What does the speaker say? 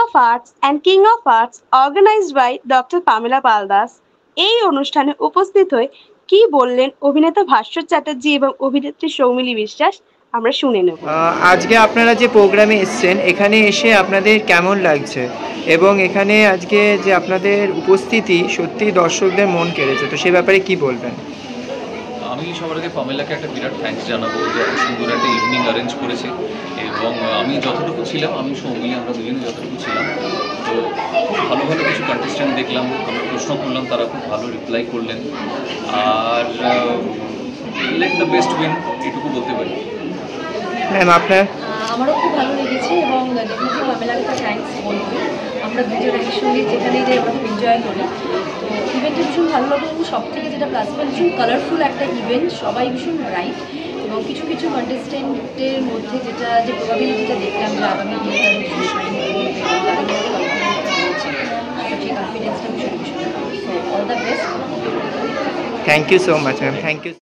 Of arts and king of arts organised by doctor Pamela Pal Das এই অনুষ্ঠানে উপস্থিত হয়ে কি বললেন অভিনেতা ভাস্বর চ্যাটার্জি এবং অভিনেত্রী সৌমিলি বিশ্বাস আমরা শুনে নেব। আজকে আপনারা যে প্রোগ্রামে এসছেন এখানে এসে আপনাদের কেমন লাগছে এবং এখানে আজকে যে আপনাদের উপস্থিতি সত্যি দর্শকদের মন কেড়েছে, তো সে ব্যাপারে কি বলবেন? আমি সবার আগে পামেলাকে একটা বিরাট থ্যাঙ্কস জানাবো যে এত সুন্দর একটা ইভিনিং অ্যারেঞ্জ করেছে। এবং আমি যতটুকু ছিলাম, আমি সৌমিলি আমরা দুজনে যতটুকু ছিলাম, তো ভালো ভালো কিছু কন্টেস্ট্যান্ট দেখলাম, আমরা প্রশ্ন করলাম, তারা খুব ভালো রিপ্লাই করলেন। আর লেট দ্য বেস্ট উইন, এটুকু বলতে পারি। ম্যাম আপনার? আমারও খুব ভালো লেগেছে এবং ডেফিনেটলি পামেলাকে তো থ্যাঙ্কস বলবো। আমরা দুজন একসঙ্গে যেখানেই যাই আমরা খুব এনজয় করি। তো ইভেন্টটা ভীষণ ভালো লাগলো এবং সব থেকে যেটা প্লাস পয়েন্ট, ভীষণ কালারফুল একটা ইভেন্ট, সবাই ভীষণ ব্রাইট এবং কিছু কিছু কন্টেস্টেন্টের মধ্যে যে প্রবাবিলিটিটা দেখলাম যে আগামী দিনে তারা ভীষণ শাইন করবে, তাদের মধ্যে কনফিডেন্সটা রয়েছে, সেই কনফিডেন্সটা ভীষণ ভীষণ। So all the best. Thank you so much ma'am, thank you.